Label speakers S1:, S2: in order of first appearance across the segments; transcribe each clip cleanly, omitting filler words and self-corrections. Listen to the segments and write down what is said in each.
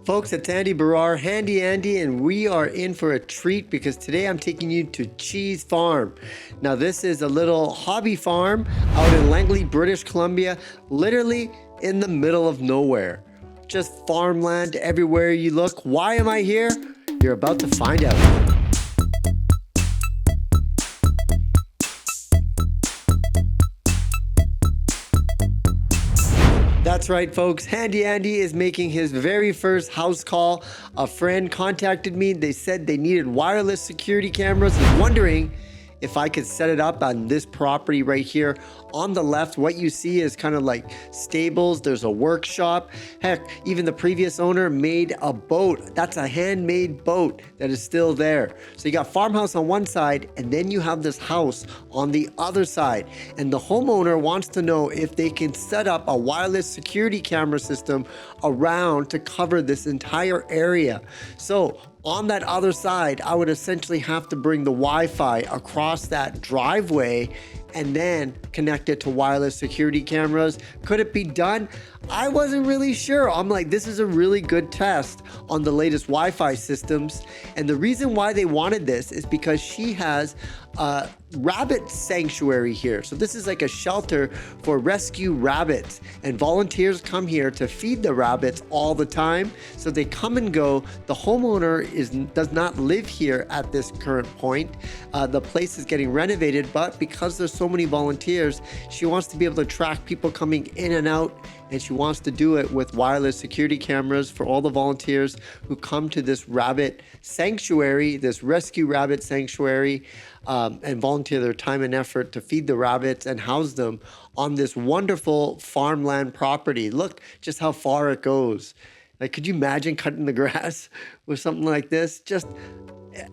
S1: Folks, it's Handy Andy, and we are in for a treat because today I'm taking you to Cheese Farm. Now, this is a little hobby farm out in Langley, British Columbia, literally in the middle of nowhere. Just farmland everywhere you look. Why am I here? You're about to find out. That's right, folks. Handy Andy is making his very first house call. A friend contacted me. They said they needed wireless security cameras and wondering if I could set it up on this property right here. On the left, what you see is kind of like stables. There's a workshop. Heck, even the previous owner made a boat. That's a handmade boat that is still there. So you got farmhouse on one side, and then you have this house on the other side. And the homeowner wants to know if they can set up a wireless security camera system around to cover this entire area. So on that other side, I would essentially have to bring the Wi-Fi across that driveway and then connect it to wireless security cameras. Could it be done? I wasn't really sure. I'm like, this is a really good test on the latest Wi-Fi systems. And the reason why they wanted this is because she has a rabbit sanctuary here. So this is like a shelter for rescue rabbits, and volunteers come here to feed the rabbits all the time. So they come and go. The homeowner does not live here at this current point. The place is getting renovated, but because there's so many volunteers, she wants to be able to track people coming in and out, and she wants to do it with wireless security cameras for all the volunteers who come to this rabbit sanctuary, this rescue rabbit sanctuary, and volunteer their time and effort to feed the rabbits and house them on this wonderful farmland property. Look just how far it goes. Like, could you imagine cutting the grass with something like this? Just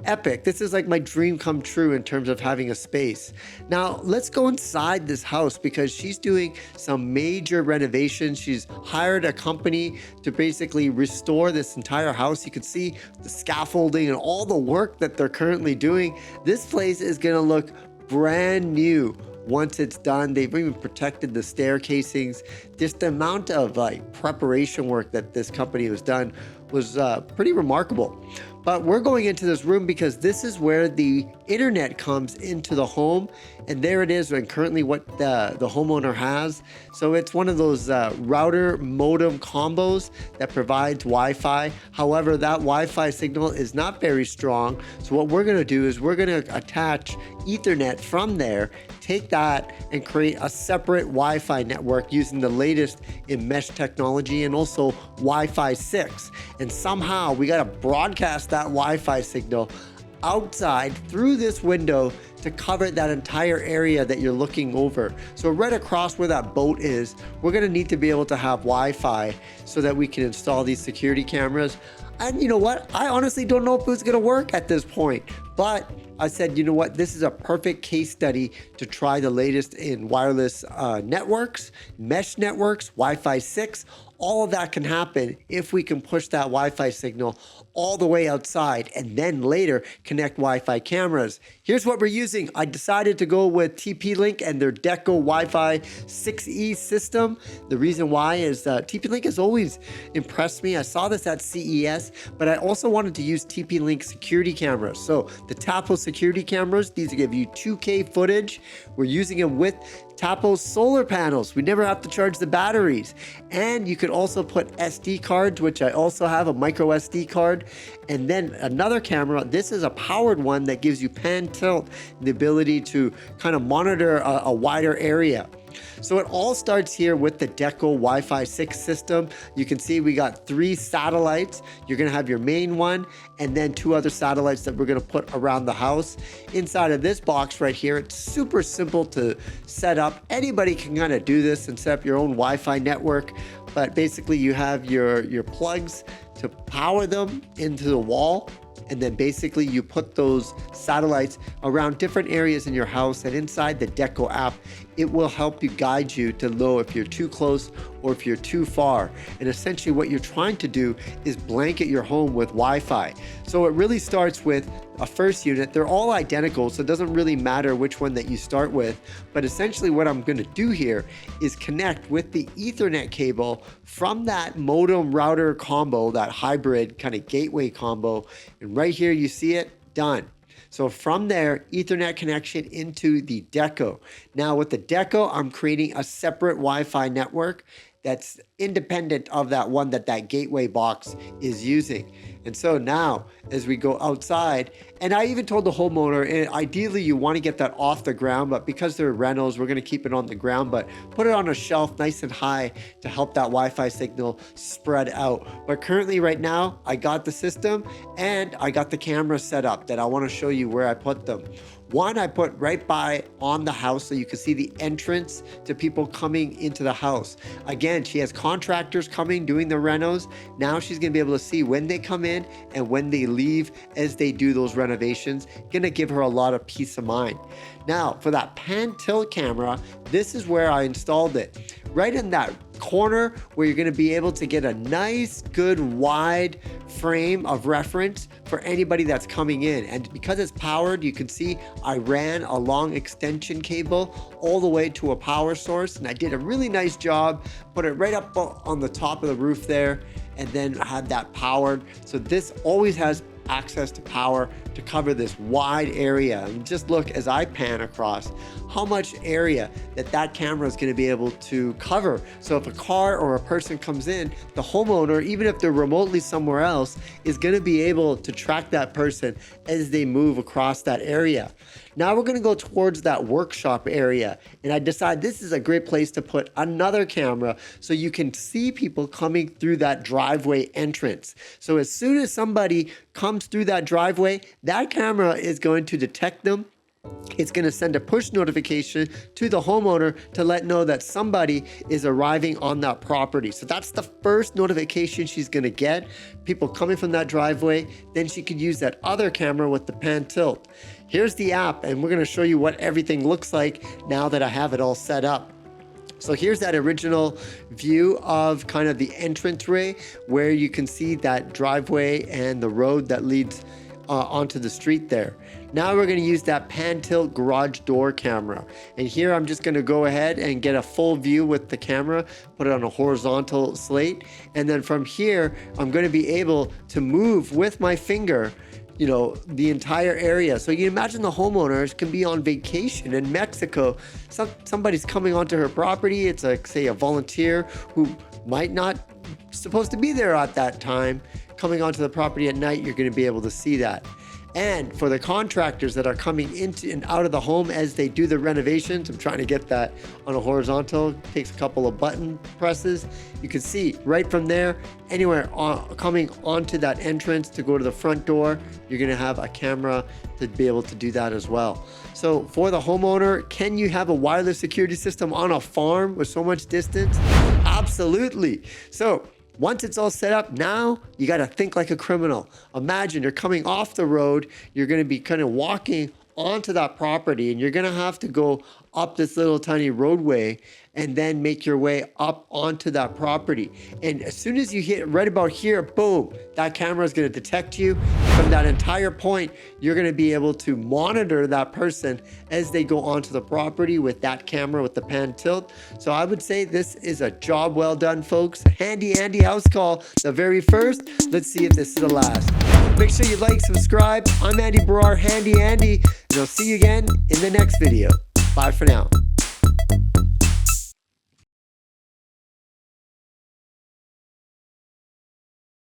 S1: epic. This is like my dream come true in terms of having a space. Now let's go inside this house because she's doing some major renovations. She's hired a company to basically restore this entire house. You can see the scaffolding and all the work that they're currently doing. This place is going to look brand new once it's done. They've even protected the stair casings. Just the amount of preparation work that this company has done was pretty remarkable. But we're going into this room because this is where the internet comes into the home, and there it is, and currently what the homeowner has. So it's one of those router modem combos that provides Wi-Fi. However, that Wi-Fi signal is not very strong. So what we're gonna do is we're gonna attach Ethernet from there, take that and create a separate Wi-Fi network using the latest in mesh technology and also Wi-Fi 6. And somehow we gotta broadcast that Wi-Fi signal outside through this window to cover that entire area that you're looking over. So right across where that boat is, we're gonna need to be able to have Wi-Fi so that we can install these security cameras. And you know what? I honestly don't know if it's gonna work at this point, but I said, you know what? This is a perfect case study to try the latest in wireless networks, mesh networks, Wi-Fi 6. All of that can happen if we can push that Wi-Fi signal all the way outside and then later connect Wi-Fi cameras. Here's what we're using. I decided to go with TP-Link and their Deco Wi-Fi 6E system. The reason why is TP-Link has always impressed me. I saw this at CES, but I also wanted to use TP-Link security cameras. So the Tapo security cameras, these give you 2K footage. We're using them with Tapo solar panels. We never have to charge the batteries. And you could also put SD cards, which I also have, a micro SD card. And then another camera, this is a powered one that gives you pan tilt, the ability to kind of monitor a wider area. So it all starts here with the Deco Wi-Fi 6 system. You can see we got 3 satellites. You're gonna have your main one and then 2 other satellites that we're gonna put around the house. Inside of this box right here, it's super simple to set up. Anybody can kind of do this and set up your own Wi-Fi network, but basically you have your plugs to power them into the wall. And then basically you put those satellites around different areas in your house, and inside the Deco app, it will help you guide you to know if you're too close or if you're too far. And essentially what you're trying to do is blanket your home with Wi-Fi. So it really starts with a first unit. They're all identical, so it doesn't really matter which one that you start with. But essentially what I'm gonna do here is connect with the Ethernet cable from that modem router combo, that hybrid kind of gateway combo. And right here you see it, done. So from there, Ethernet connection into the Deco. Now with the Deco, I'm creating a separate Wi-Fi network that's independent of that one that gateway box is using. And so now as we go outside, and I even told the homeowner, ideally you want to get that off the ground, but because they're rentals, we're going to keep it on the ground, but put it on a shelf nice and high to help that Wi-Fi signal spread out. But currently right now, I got the system and I got the camera set up that I want to show you where I put them. One I put right by on the house so you can see the entrance to people coming into the house. Again, she has contractors coming doing the renos. Now she's gonna be able to see when they come in and when they leave as they do those renovations. Gonna give her a lot of peace of mind. Now for that pan tilt camera, this is where I installed it. Right in that corner where you're going to be able to get a nice, good, wide frame of reference for anybody that's coming in. And because it's powered, you can see I ran a long extension cable all the way to a power source, and I did a really nice job, put it right up on the top of the roof there, and then had that powered. So this always has access to power to cover this wide area. And just look as I pan across how much area that camera is going to be able to cover. So if a car or a person comes in, the homeowner, even if they're remotely somewhere else, is going to be able to track that person as they move across that area. Now we're going to go towards that workshop area, and I decide this is a great place to put another camera so you can see people coming through that driveway entrance. So as soon as somebody comes through that driveway, that camera is going to detect them. It's going to send a push notification to the homeowner to let know that somebody is arriving on that property. So that's the first notification she's going to get, people coming from that driveway. Then she could use that other camera with the pan tilt. Here's the app, and we're going to show you what everything looks like now that I have it all set up. So here's that original view of kind of the entranceway where you can see that driveway and the road that leads onto the street there. Now we're going to use that pan tilt garage door camera. And here I'm just going to go ahead and get a full view with the camera, put it on a horizontal slate. And then from here, I'm going to be able to move with my finger, you know, the entire area. So you can imagine the homeowners can be on vacation in Mexico. Somebody's coming onto her property. It's like, say, a volunteer who might not supposed to be there at that time. Coming onto the property at night, you're going to be able to see that. And for the contractors that are coming into and out of the home as they do the renovations, I'm trying to get that on a horizontal, takes a couple of button presses. You can see right from there, anywhere coming onto that entrance to go to the front door, you're going to have a camera to be able to do that as well. So for the homeowner, can you have a wireless security system on a farm with so much distance? Absolutely. So once it's all set up, now you got to think like a criminal. Imagine you're coming off the road, you're going to be kind of walking onto that property, and you're going to have to go up this little tiny roadway and then make your way up onto that property. And as soon as you hit right about here, boom, that camera is going to detect you. From that entire point, you're going to be able to monitor that person as they go onto the property with that camera with the pan tilt. So I would say this is a job well done, folks. Handy Andy house call, the very first. Let's see if this is the last. Make sure you like, subscribe. I'm Andy Baryer, Handy Andy, and I'll see you again in the next video. Bye for now.